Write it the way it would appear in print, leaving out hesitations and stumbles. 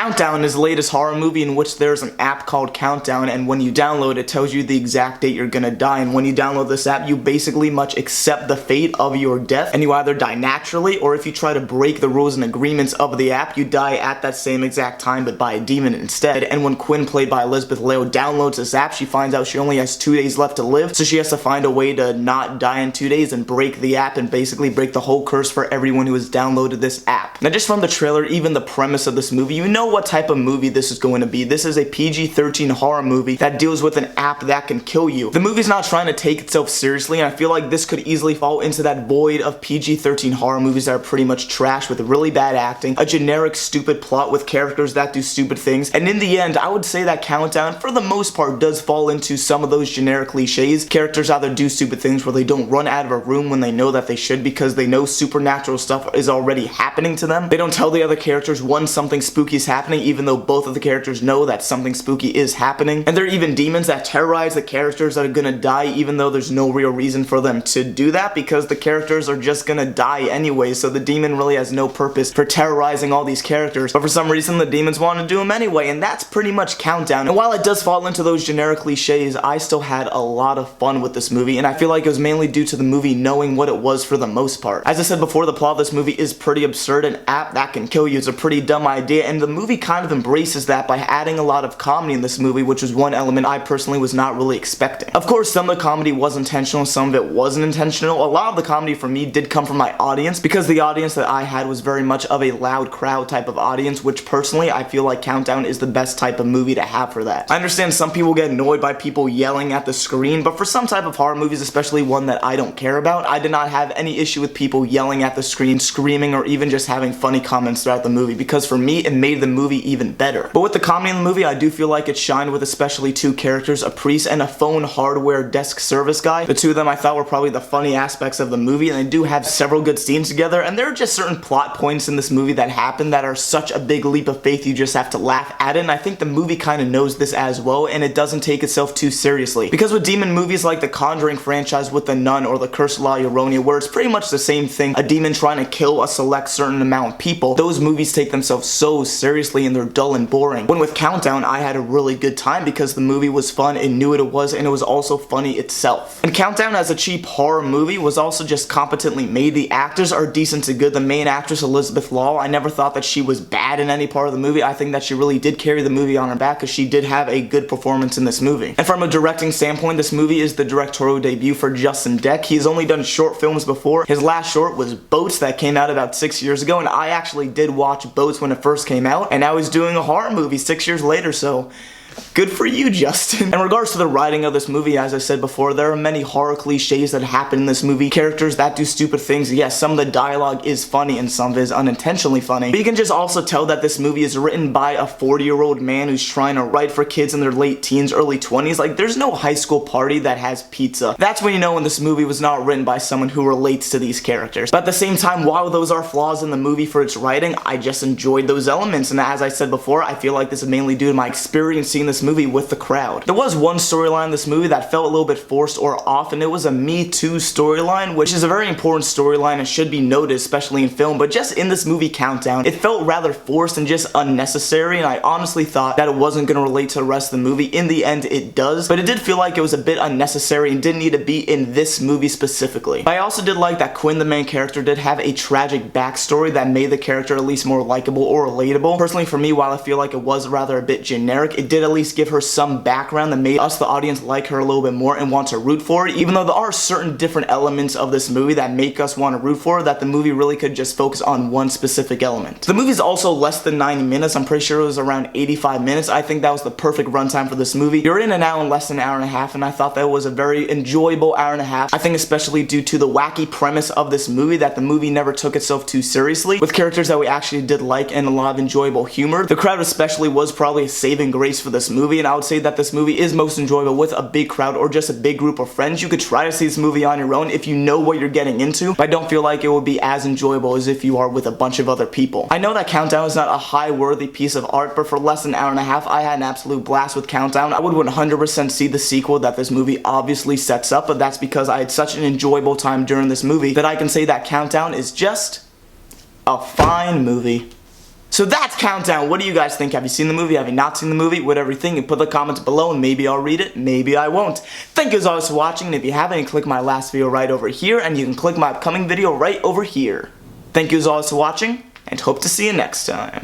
Countdown is the latest horror movie in which there's an app called Countdown, and when you download it, it tells you the exact date you're gonna die. And when you download this app, you basically much accept the fate of your death, and you either die naturally, or if you try to break the rules and agreements of the app, you die at that same exact time but by a demon instead. And when Quinn, played by Elizabeth Leo, downloads this app, she finds out she only has 2 days left to live, so she has to find a way to not die in 2 days and break the app and basically break the whole curse for everyone who has downloaded this app. Now, just from the trailer, even the premise of this movie, you know what type of movie this is going to be. This is a PG-13 horror movie that deals with an app that can kill you. The movie's not trying to take itself seriously, and I feel like this could easily fall into that void of PG-13 horror movies that are pretty much trash with really bad acting, a generic stupid plot with characters that do stupid things, and in the end, I would say that Countdown, for the most part, does fall into some of those generic cliches. Characters either do stupid things where they don't run out of a room when they know that they should because they know supernatural stuff is already happening to them. They don't tell the other characters when something spooky is happening, even though both of the characters know that something spooky is happening. And there are even demons that terrorize the characters that are gonna die, even though there's no real reason for them to do that because the characters are just gonna die anyway, so the demon really has no purpose for terrorizing all these characters, but for some reason the demons want to do them anyway, and that's pretty much Countdown. And while it does fall into those generic cliches, I still had a lot of fun with this movie, and I feel like it was mainly due to the movie knowing what it was for the most part. As I said before, the plot of this movie is pretty absurd. An app that can kill you is a pretty dumb idea, and the movie kind of embraces that by adding a lot of comedy in this movie, which was one element I personally was not really expecting. Of course, some of the comedy was intentional, some of it wasn't intentional. A lot of the comedy for me did come from my audience, because the audience that I had was very much of a loud crowd type of audience, which personally I feel like Countdown is the best type of movie to have for that. I understand some people get annoyed by people yelling at the screen, but for some type of horror movies, especially one that I don't care about, I did not have any issue with people yelling at the screen, screaming, or even just having funny comments throughout the movie, because for me, it made the movie even better. But with the comedy in the movie, I do feel like it shined with especially two characters, a priest and a phone hardware desk service guy. The two of them I thought were probably the funny aspects of the movie, and they do have several good scenes together, and there are just certain plot points in this movie that happen that are such a big leap of faith you just have to laugh at it, and I think the movie kind of knows this as well, and it doesn't take itself too seriously. Because with demon movies like the Conjuring franchise with The Nun or The Curse of La Llorona, where it's pretty much the same thing, a demon trying to kill a select certain amount of people, those movies take themselves so seriously and they're dull and boring. When with Countdown, I had a really good time because the movie was fun, it knew what it was, and it was also funny itself. And Countdown, as a cheap horror movie, was also just competently made. The actors are decent to good. The main actress, Elizabeth Law, I never thought that she was bad in any part of the movie. I think that she really did carry the movie on her back because she did have a good performance in this movie. And from a directing standpoint, this movie is the directorial debut for Justin Deck. He's only done short films before. His last short was Boats that came out about 6 years ago, and I actually did watch Boats when it first came out, and now he's doing a horror movie 6 years later, so good for you, Justin. In regards to the writing of this movie, as I said before, there are many horror cliches that happen in this movie. Characters that do stupid things. Yes, some of the dialogue is funny and some of it is unintentionally funny. But you can just also tell that this movie is written by a 40-year-old man who's trying to write for kids in their late teens, early 20s. Like, there's no high school party that has pizza. That's when you know when this movie was not written by someone who relates to these characters. But at the same time, while those are flaws in the movie for its writing, I just enjoyed those elements. And as I said before, I feel like this is mainly due to my experience seeing this movie with the crowd. There was one storyline in this movie that felt a little bit forced or off, and it was a Me Too storyline, which is a very important storyline and should be noted, especially in film, but just in this movie Countdown, it felt rather forced and just unnecessary, and I honestly thought that it wasn't going to relate to the rest of the movie. In the end, it does, but it did feel like it was a bit unnecessary and didn't need to be in this movie specifically. But I also did like that Quinn, the main character, did have a tragic backstory that made the character at least more likable or relatable. Personally, for me, while I feel like it was rather a bit generic, it did at least give her some background that made us, the audience, like her a little bit more and want to root for it, even though there are certain different elements of this movie that make us want to root for it, that the movie really could just focus on one specific element. The movie's also less than 90 minutes. I'm pretty sure it was around 85 minutes. I think that was the perfect runtime for this movie. You're in an hour and less than an hour and a half, and I thought that was a very enjoyable hour and a half. I think especially due to the wacky premise of this movie, that the movie never took itself too seriously, with characters that we actually did like and a lot of enjoyable humor. The crowd especially was probably a saving grace for this movie, and I would say that this movie is most enjoyable with a big crowd or just a big group of friends. You could try to see this movie on your own if you know what you're getting into, but I don't feel like it would be as enjoyable as if you are with a bunch of other people. I know that Countdown is not a high-worthy piece of art, but for less than an hour and a half, I had an absolute blast with Countdown. I would 100% see the sequel that this movie obviously sets up, but that's because I had such an enjoyable time during this movie that I can say that Countdown is just a fine movie. So that's Countdown. What do you guys think? Have you seen the movie? Have you not seen the movie? Whatever you think, and put the comments below and maybe I'll read it, maybe I won't. Thank you as always for watching, and if you haven't, you can click my last video right over here, and you can click my upcoming video right over here. Thank you as always for watching, and hope to see you next time.